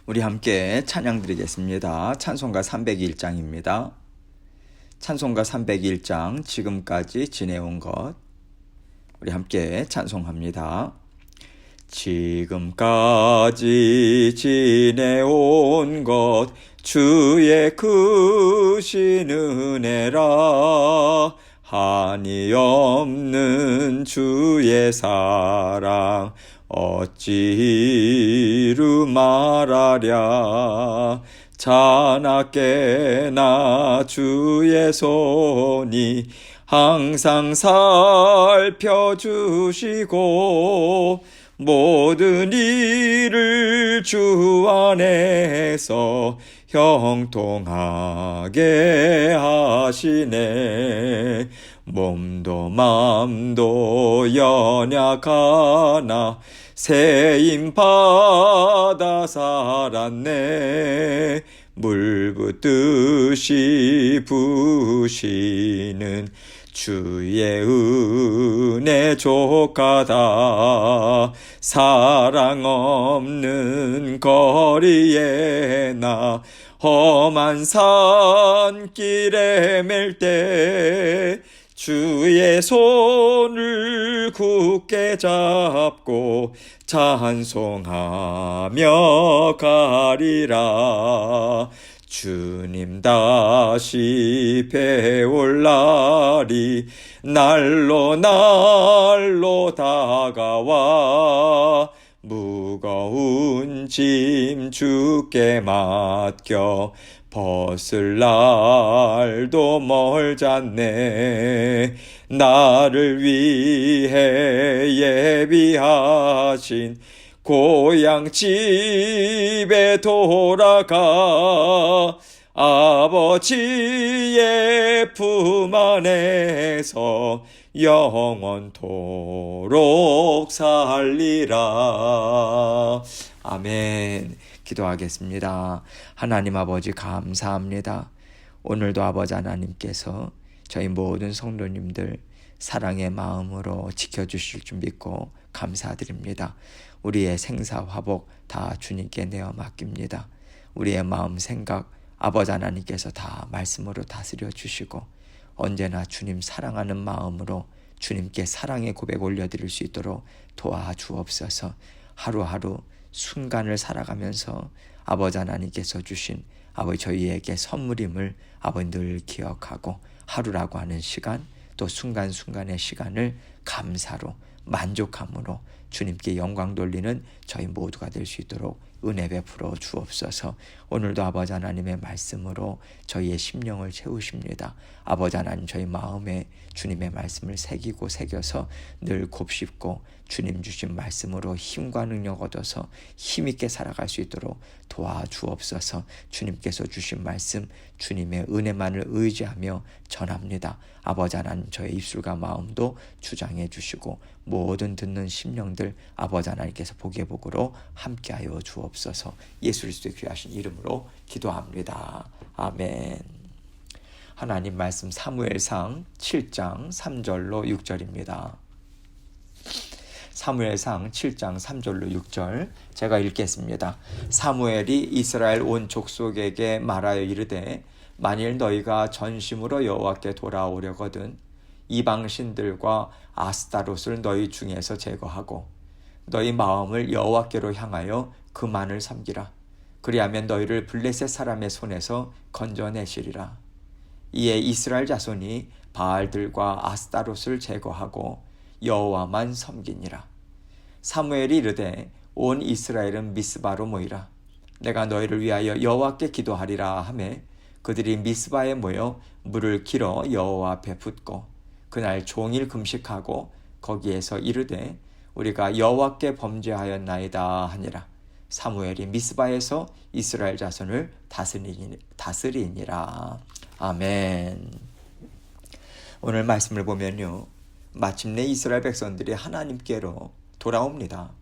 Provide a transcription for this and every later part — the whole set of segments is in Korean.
우리 함께 찬양 드리겠습니다. 찬송가 301장입니다. 찬송가 301장 지금까지 지내온 것, 우리 함께 찬송합니다. 지금까지 지내온 것 주의 크신 은혜라. 한이 없는 주의 사랑 어찌 이루 말하랴. 자나깨나 주의 손이 항상 살펴주시고 모든 일을 주 안에서 형통하게 하시네. 몸도 맘도 연약하나 세임 받아 살았네. 물 붓듯이 부으시는 주의 은혜 족하다. 사랑 없는 거리에 나 험한 산길에 맬 때 주의 손을 굳게 잡고 찬송하며 가리라. 주님 다시 배올 날이 날로 다가와 무거운 짐 주께 맡겨 벗을 날도 멀잖네. 나를 위해 예비하신 고향 집에 돌아가 아버지의 품 안에서 영원토록 살리라. 아멘. 기도하겠습니다. 하나님 아버지 감사합니다. 오늘도 아버지 하나님께서 저희 모든 성도님들 사랑의 마음으로 지켜주실 줄 믿고 감사드립니다. 우리의 생사화복 다 주님께 내어 맡깁니다. 우리의 마음 생각 아버지 하나님께서 다 말씀으로 다스려 주시고 언제나 주님 사랑하는 마음으로 주님께 사랑의 고백 올려드릴 수 있도록 도와주옵소서. 하루하루 순간을 살아가면서 아버지 하나님께서 주신 아버지 저희에게 선물임을 아버지 늘 기억하고 하루라고 하는 시간 또 순간순간의 시간을 감사로 만족함으로 주님께 영광 돌리는 저희 모두가 될 수 있도록 은혜 베풀어 주옵소서. 오늘도 아버지 하나님의 말씀으로 저희의 심령을 채우십니다. 아버지 하나님 저희 마음에 주님의 말씀을 새겨서 늘 곱씹고 주님 주신 말씀으로 힘과 능력 얻어서 힘있게 살아갈 수 있도록 도와주옵소서. 주님께서 주신 말씀 주님의 은혜만을 의지하며 전합니다. 아버지 하나님 저의 입술과 마음도 주장해 주시고 모든 듣는 심령들 아버지 하나님께서 복의 복으로 함께하여 주옵소서. 예수 그리스도의 귀하신 이름으로 기도합니다. 아멘. 하나님 말씀 사무엘상 7장 3절로 6절입니다. 사무엘상 7장 3절로 6절 제가 읽겠습니다. 사무엘이 이스라엘 온 족속에게 말하여 이르되 만일 너희가 전심으로 여호와께 돌아오려거든 이방 신들과 아스타롯을 너희 중에서 제거하고 너희 마음을 여호와께로 향하여 그만을 섬기라. 그리하면 너희를 블레셋 사람의 손에서 건져내시리라. 이에 이스라엘 자손이 바알들과 아스타롯을 제거하고 여호와만 섬기니라. 사무엘이 이르되 온 이스라엘은 미스바로 모이라. 내가 너희를 위하여 여호와께 기도하리라 하매 그들이 미스바에 모여 물을 길어 여호와 앞에 붓고 그날 종일 금식하고 거기에서 이르되 우리가 여호와께 범죄하였나이다 하니라. 사무엘이 미스바에서 이스라엘 자손을 다스리니라. 아멘. 오늘 말씀을 보면요, 마침내 이스라엘 백성들이 하나님께로 돌아옵니다.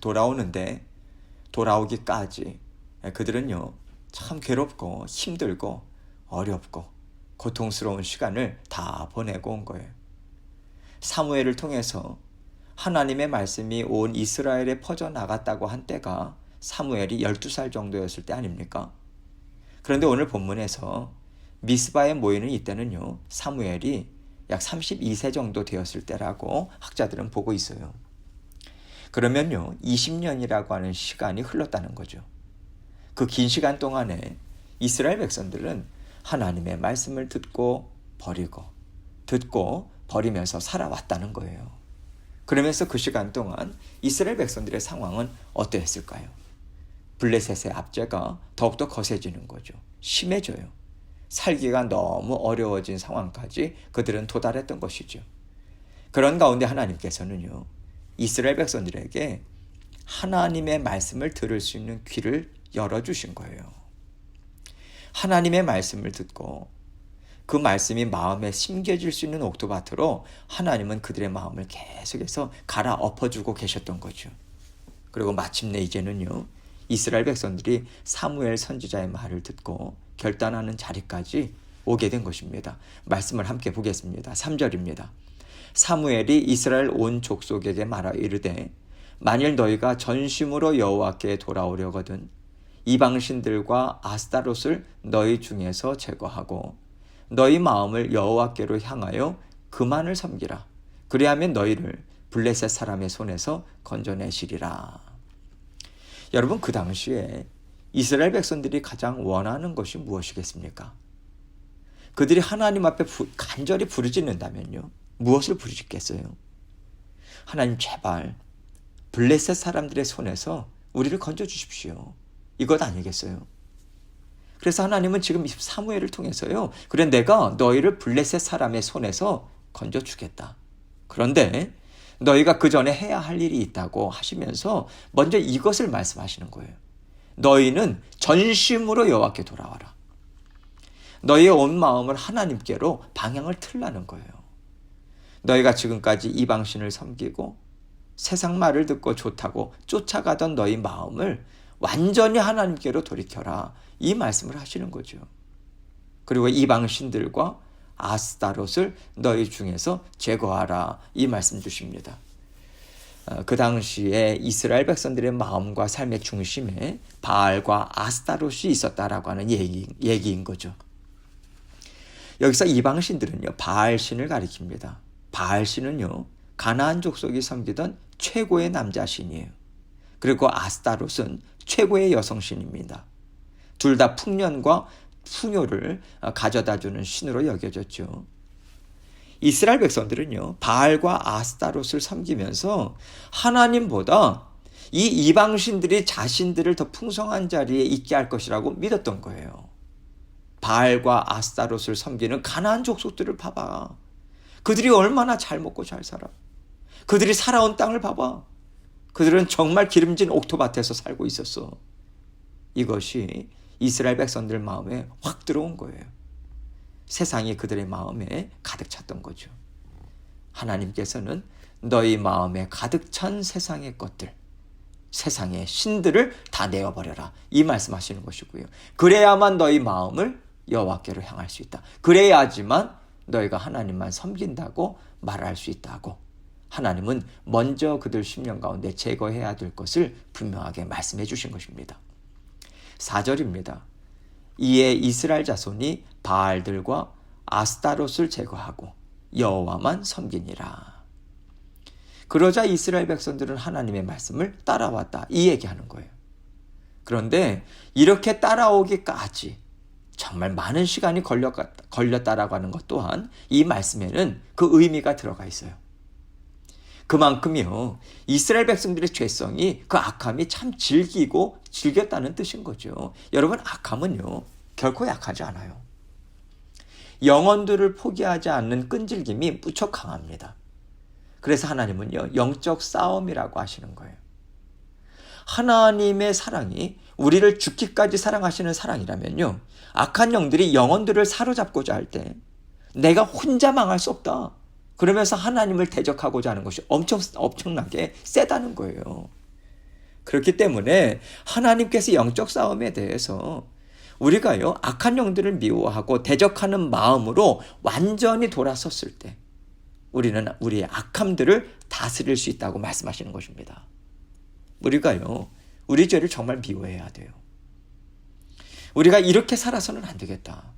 돌아오는데 돌아오기까지 그들은요 참 괴롭고 힘들고 어렵고 고통스러운 시간을 다 보내고 온 거예요. 사무엘을 통해서 하나님의 말씀이 온 이스라엘에 퍼져나갔다고 한 때가 사무엘이 12살 정도였을 때 아닙니까? 그런데 오늘 본문에서 미스바에 모이는 이때는요, 사무엘이 약 32세 정도 되었을 때라고 학자들은 보고 있어요. 그러면요, 20년이라고 하는 시간이 흘렀다는 거죠. 그 긴 시간 동안에 이스라엘 백성들은 하나님의 말씀을 듣고 버리고, 듣고 버리면서 살아왔다는 거예요. 그러면서 그 시간 동안 이스라엘 백성들의 상황은 어떠했을까요? 블레셋의 압제가 더욱더 거세지는 거죠. 심해져요. 살기가 너무 어려워진 상황까지 그들은 도달했던 것이죠. 그런 가운데 하나님께서는요, 이스라엘 백성들에게 하나님의 말씀을 들을 수 있는 귀를 열어주신 거예요. 하나님의 말씀을 듣고 그 말씀이 마음에 심겨질 수 있는 옥토밭으로 하나님은 그들의 마음을 계속해서 갈아엎어주고 계셨던 거죠. 그리고 마침내 이제는요, 이스라엘 백성들이 사무엘 선지자의 말을 듣고 결단하는 자리까지 오게 된 것입니다. 말씀을 함께 보겠습니다. 3절입니다. 사무엘이 이스라엘 온 족속에게 말하 이르되 만일 너희가 전심으로 여호와께 돌아오려거든 이방신들과 아스타롯을 너희 중에서 제거하고 너희 마음을 여호와께로 향하여 그만을 섬기라. 그리하면 너희를 블레셋 사람의 손에서 건져내시리라. 여러분, 그 당시에 이스라엘 백성들이 가장 원하는 것이 무엇이겠습니까? 그들이 하나님 앞에 간절히 부르짖는다면요, 무엇을 부르짖겠어요? 하나님, 제발 블레셋 사람들의 손에서 우리를 건져주십시오. 이것 아니겠어요? 그래서 하나님은 지금 사무엘을 통해서요, 그래 내가 너희를 블레셋 사람의 손에서 건져주겠다. 그런데 너희가 그 전에 해야 할 일이 있다고 하시면서 먼저 이것을 말씀하시는 거예요. 너희는 전심으로 여호와께 돌아와라. 너희의 온 마음을 하나님께로 방향을 틀라는 거예요. 너희가 지금까지 이방신을 섬기고 세상 말을 듣고 좋다고 쫓아가던 너희 마음을 완전히 하나님께로 돌이켜라. 이 말씀을 하시는 거죠. 그리고 이방신들과 아스타롯을 너희 중에서 제거하라. 이 말씀 주십니다. 그 당시에 이스라엘 백성들의 마음과 삶의 중심에 바알과 아스타롯이 있었다라고 하는 얘기인 거죠. 여기서 이방신들은요, 바알신을 가리킵니다. 바알신은요, 가나안 족속이 섬기던 최고의 남자신이에요. 그리고 아스타롯은 최고의 여성신입니다. 둘 다 풍년과 풍요를 가져다주는 신으로 여겨졌죠. 이스라엘 백성들은요, 바알과 아스타롯을 섬기면서 하나님보다 이 이방신들이 자신들을 더 풍성한 자리에 있게 할 것이라고 믿었던 거예요. 바알과 아스타롯을 섬기는 가나안 족속들을 봐봐. 그들이 얼마나 잘 먹고 잘 살아. 그들이 살아온 땅을 봐봐. 그들은 정말 기름진 옥토밭에서 살고 있었어. 이것이 이스라엘 백성들 마음에 확 들어온 거예요. 세상이 그들의 마음에 가득 찼던 거죠. 하나님께서는 너희 마음에 가득 찬 세상의 것들, 세상의 신들을 다 내어버려라. 이 말씀하시는 것이고요. 그래야만 너희 마음을 여호와께로 향할 수 있다. 그래야지만 너희가 하나님만 섬긴다고 말할 수 있다고 하나님은 먼저 그들 심령 가운데 제거해야 될 것을 분명하게 말씀해 주신 것입니다. 4절입니다. 이에 이스라엘 자손이 바알들과 아스타롯을 제거하고 여호와만 섬기니라. 그러자 이스라엘 백성들은 하나님의 말씀을 따라왔다. 이 얘기하는 거예요. 그런데 이렇게 따라오기까지 정말 많은 시간이 걸렸다라고 하는 것 또한 이 말씀에는 그 의미가 들어가 있어요. 그만큼요, 이스라엘 백성들의 죄성이, 그 악함이 참 질겼다는 뜻인 거죠. 여러분, 악함은요, 결코 약하지 않아요. 영혼들을 포기하지 않는 끈질김이 무척 강합니다. 그래서 하나님은요, 영적 싸움이라고 하시는 거예요. 하나님의 사랑이 우리를 죽기까지 사랑하시는 사랑이라면요, 악한 영들이 영혼들을 사로잡고자 할 때 내가 혼자 망할 수 없다. 그러면서 하나님을 대적하고자 하는 것이 엄청나게 세다는 거예요. 그렇기 때문에 하나님께서 영적 싸움에 대해서 우리가요, 악한 영들을 미워하고 대적하는 마음으로 완전히 돌아섰을 때 우리는 우리의 악함들을 다스릴 수 있다고 말씀하시는 것입니다. 우리가요, 우리 죄를 정말 미워해야 돼요. 우리가 이렇게 살아서는 안 되겠다.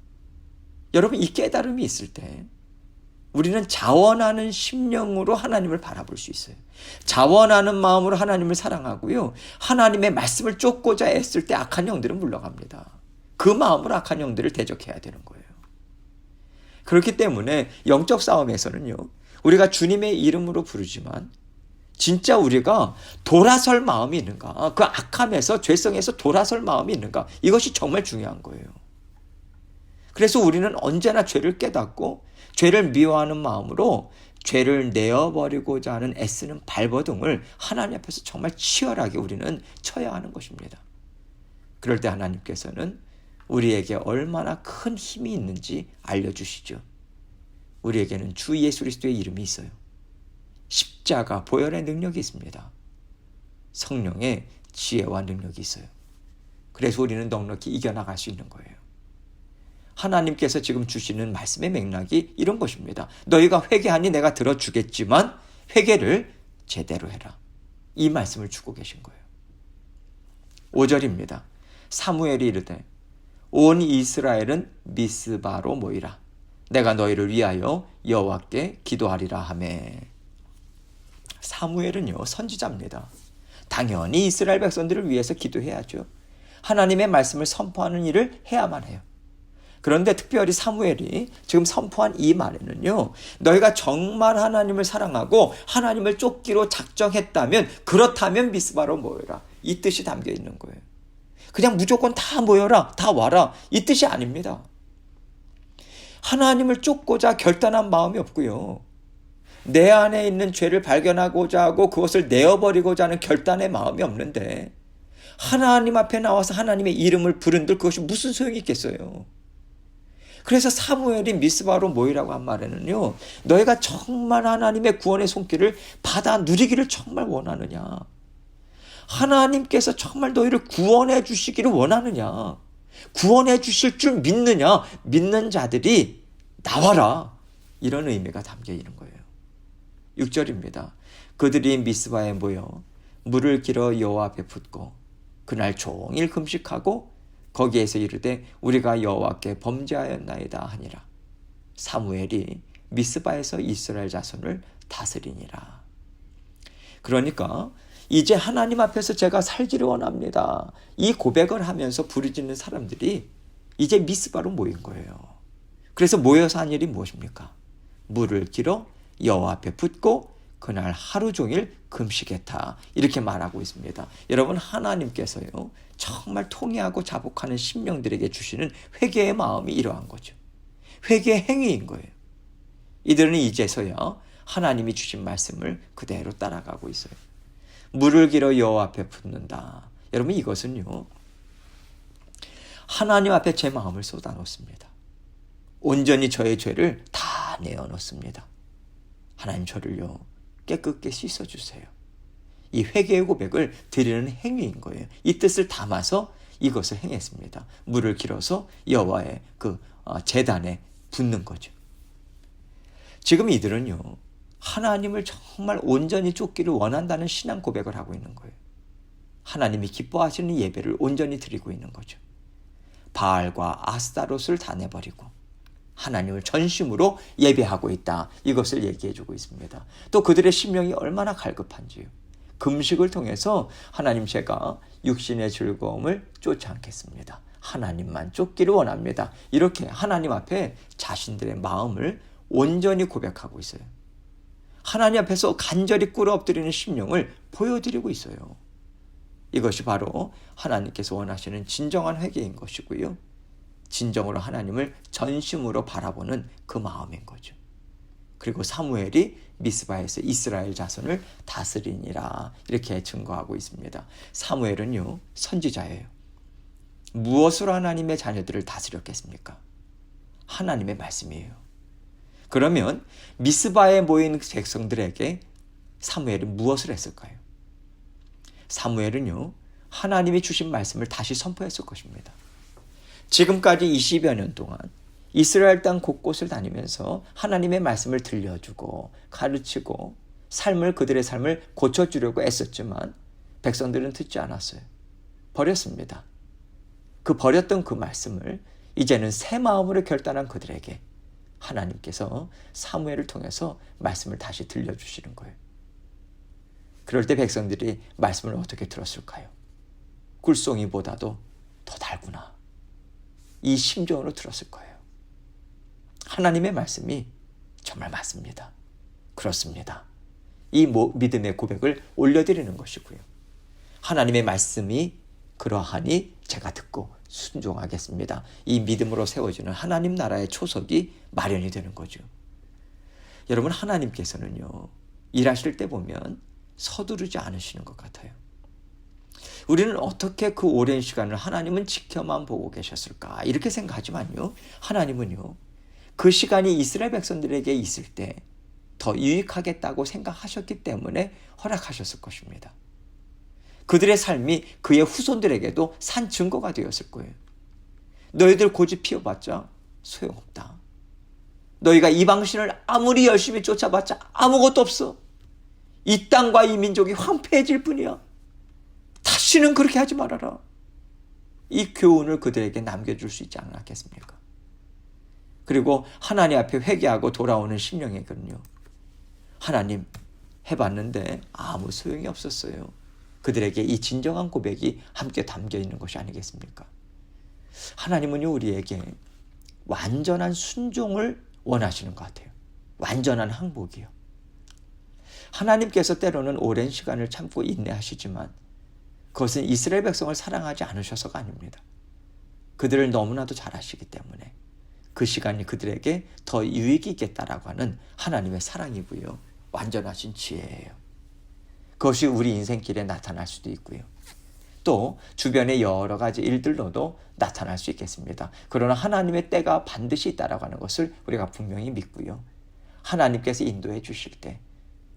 여러분, 이 깨달음이 있을 때 우리는 자원하는 심령으로 하나님을 바라볼 수 있어요. 자원하는 마음으로 하나님을 사랑하고요. 하나님의 말씀을 쫓고자 애쓸 때 악한 영들은 물러갑니다. 그 마음으로 악한 영들을 대적해야 되는 거예요. 그렇기 때문에 영적 싸움에서는요, 우리가 주님의 이름으로 부르지만 진짜 우리가 돌아설 마음이 있는가, 그 악함에서, 죄성에서 돌아설 마음이 있는가, 이것이 정말 중요한 거예요. 그래서 우리는 언제나 죄를 깨닫고 죄를 미워하는 마음으로 죄를 내어버리고자 하는 애쓰는 발버둥을 하나님 앞에서 정말 치열하게 우리는 쳐야 하는 것입니다. 그럴 때 하나님께서는 우리에게 얼마나 큰 힘이 있는지 알려주시죠. 우리에게는 주 예수 그리스도의 이름이 있어요. 십자가 보혈의 능력이 있습니다. 성령의 지혜와 능력이 있어요. 그래서 우리는 넉넉히 이겨나갈 수 있는 거예요. 하나님께서 지금 주시는 말씀의 맥락이 이런 것입니다. 너희가 회개하니 내가 들어주겠지만 회개를 제대로 해라. 이 말씀을 주고 계신 거예요. 5절입니다. 사무엘이 이르되 온 이스라엘은 미스바로 모이라. 내가 너희를 위하여 여호와께 기도하리라 하매. 사무엘은요, 선지자입니다. 당연히 이스라엘 백성들을 위해서 기도해야죠. 하나님의 말씀을 선포하는 일을 해야만 해요. 그런데 특별히 사무엘이 지금 선포한 이 말에는요, 너희가 정말 하나님을 사랑하고 하나님을 쫓기로 작정했다면, 그렇다면 미스바로 모여라, 이 뜻이 담겨 있는 거예요. 그냥 무조건 다 모여라, 다 와라, 이 뜻이 아닙니다. 하나님을 쫓고자 결단한 마음이 없고요, 내 안에 있는 죄를 발견하고자 하고 그것을 내어버리고자 하는 결단의 마음이 없는데 하나님 앞에 나와서 하나님의 이름을 부른들 그것이 무슨 소용이 있겠어요. 그래서 사무엘이 미스바로 모이라고 한 말에는요, 너희가 정말 하나님의 구원의 손길을 받아 누리기를 정말 원하느냐, 하나님께서 정말 너희를 구원해 주시기를 원하느냐, 구원해 주실 줄 믿느냐, 믿는 자들이 나와라, 이런 의미가 담겨 있는 거예요. 6절입니다. 그들이 미스바에 모여 물을 길어 여호와 앞에 붓고 그날 종일 금식하고 거기에서 이르되 우리가 여호와께 범죄하였나이다 하니라. 사무엘이 미스바에서 이스라엘 자손을 다스리니라. 그러니까 이제 하나님 앞에서 제가 살기를 원합니다, 이 고백을 하면서 부르짖는 사람들이 이제 미스바로 모인 거예요. 그래서 모여서 한 일이 무엇입니까? 물을 길어 여호와 앞에 붓고 그날 하루 종일 금식했다, 이렇게 말하고 있습니다. 여러분, 하나님께서요, 정말 통회하고 자복하는 심령들에게 주시는 회개의 마음이 이러한 거죠. 회개의 행위인 거예요. 이들은 이제서야 하나님이 주신 말씀을 그대로 따라가고 있어요. 물을 길어 여호와 앞에 붓는다. 여러분, 이것은요, 하나님 앞에 제 마음을 쏟아놓습니다. 온전히 저의 죄를 다 내어놓습니다. 하나님, 저를요 깨끗게 씻어주세요. 이 회개의 고백을 드리는 행위인 거예요. 이 뜻을 담아서 이것을 행했습니다. 물을 길어서 여호와의 그 제단에 붓는 거죠. 지금 이들은요, 하나님을 정말 온전히 쫓기를 원한다는 신앙 고백을 하고 있는 거예요. 하나님이 기뻐하시는 예배를 온전히 드리고 있는 거죠. 바알과 아스타롯을 다 내버리고 하나님을 전심으로 예배하고 있다, 이것을 얘기해주고 있습니다. 또 그들의 심령이 얼마나 갈급한지요. 금식을 통해서 하나님, 제가 육신의 즐거움을 쫓지 않겠습니다, 하나님만 쫓기를 원합니다, 이렇게 하나님 앞에 자신들의 마음을 온전히 고백하고 있어요. 하나님 앞에서 간절히 꿇어 엎드리는 심령을 보여드리고 있어요. 이것이 바로 하나님께서 원하시는 진정한 회개인 것이고요, 진정으로 하나님을 전심으로 바라보는 그 마음인 거죠. 그리고 사무엘이 미스바에서 이스라엘 자손을 다스리니라, 이렇게 증거하고 있습니다. 사무엘은요, 선지자예요. 무엇으로 하나님의 자녀들을 다스렸겠습니까? 하나님의 말씀이에요. 그러면 미스바에 모인 백성들에게 사무엘이 무엇을 했을까요? 사무엘은요, 하나님이 주신 말씀을 다시 선포했을 것입니다. 지금까지 20여 년 동안 이스라엘 땅 곳곳을 다니면서 하나님의 말씀을 들려주고 가르치고 그들의 삶을 고쳐주려고 애썼지만 백성들은 듣지 않았어요. 버렸습니다. 그 버렸던 그 말씀을 이제는 새 마음으로 결단한 그들에게 하나님께서 사무엘을 통해서 말씀을 다시 들려주시는 거예요. 그럴 때 백성들이 말씀을 어떻게 들었을까요? 꿀송이보다도 더 달구나. 이 심정으로 들었을 거예요. 하나님의 말씀이 정말 맞습니다. 그렇습니다. 이 믿음의 고백을 올려드리는 것이고요. 하나님의 말씀이 그러하니 제가 듣고 순종하겠습니다. 이 믿음으로 세워지는 하나님 나라의 초석이 마련이 되는 거죠. 여러분, 하나님께서는요, 일하실 때 보면 서두르지 않으시는 것 같아요. 우리는 어떻게 그 오랜 시간을 하나님은 지켜만 보고 계셨을까 이렇게 생각하지만요, 하나님은요, 그 시간이 이스라엘 백성들에게 있을 때 더 유익하겠다고 생각하셨기 때문에 허락하셨을 것입니다. 그들의 삶이 그의 후손들에게도 산 증거가 되었을 거예요. 너희들 고집 피워봤자 소용없다. 너희가 이방신을 아무리 열심히 쫓아봤자 아무것도 없어. 이 땅과 이 민족이 황폐해질 뿐이야. 다시는 그렇게 하지 말아라. 이 교훈을 그들에게 남겨줄 수 있지 않았겠습니까? 그리고 하나님 앞에 회개하고 돌아오는 심령에게는요, 하나님 해봤는데 아무 소용이 없었어요. 그들에게 이 진정한 고백이 함께 담겨 있는 것이 아니겠습니까? 하나님은요, 우리에게 완전한 순종을 원하시는 것 같아요. 완전한 항복이요. 하나님께서 때로는 오랜 시간을 참고 인내하시지만 그것은 이스라엘 백성을 사랑하지 않으셔서가 아닙니다. 그들을 너무나도 잘 아시기 때문에 그 시간이 그들에게 더 유익이 있겠다라고 하는 하나님의 사랑이고요. 완전하신 지혜예요. 그것이 우리 인생길에 나타날 수도 있고요. 또 주변의 여러 가지 일들로도 나타날 수 있겠습니다. 그러나 하나님의 때가 반드시 있다라고 하는 것을 우리가 분명히 믿고요. 하나님께서 인도해 주실 때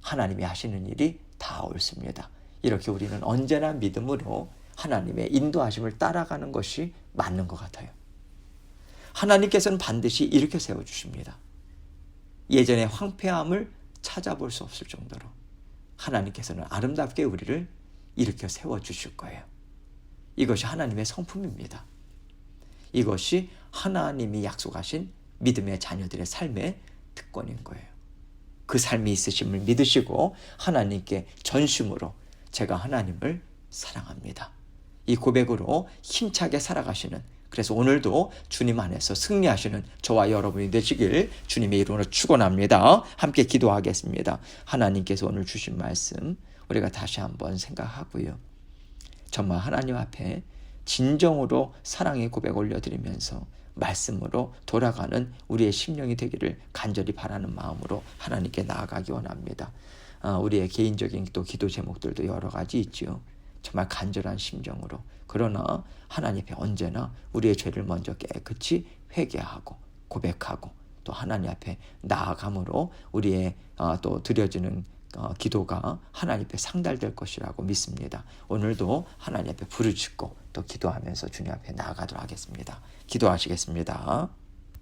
하나님이 하시는 일이 다 옳습니다. 이렇게 우리는 언제나 믿음으로 하나님의 인도하심을 따라가는 것이 맞는 것 같아요. 하나님께서는 반드시 이렇게 세워주십니다. 예전의 황폐함을 찾아볼 수 없을 정도로 하나님께서는 아름답게 우리를 일으켜 세워주실 거예요. 이것이 하나님의 성품입니다. 이것이 하나님이 약속하신 믿음의 자녀들의 삶의 특권인 거예요. 그 삶이 있으심을 믿으시고 하나님께 전심으로 제가 하나님을 사랑합니다. 이 고백으로 힘차게 살아가시는, 그래서 오늘도 주님 안에서 승리하시는 저와 여러분이 되시길 주님의 이름으로 축원합니다. 함께 기도하겠습니다. 하나님께서 오늘 주신 말씀 우리가 다시 한번 생각하고요. 정말 하나님 앞에 진정으로 사랑의 고백 올려드리면서 말씀으로 돌아가는 우리의 심령이 되기를 간절히 바라는 마음으로 하나님께 나아가기 원합니다. 우리의 개인적인 또 기도 제목들도 여러 가지 있지요. 정말 간절한 심정으로, 그러나 하나님 앞에 언제나 우리의 죄를 먼저 깨끗이 회개하고 고백하고 또 하나님 앞에 나아감으로 우리의 또 드려지는 기도가 하나님 앞에 상달될 것이라고 믿습니다. 오늘도 하나님 앞에 부르짖고 또 기도하면서 주님 앞에 나아가도록 하겠습니다. 기도하시겠습니다.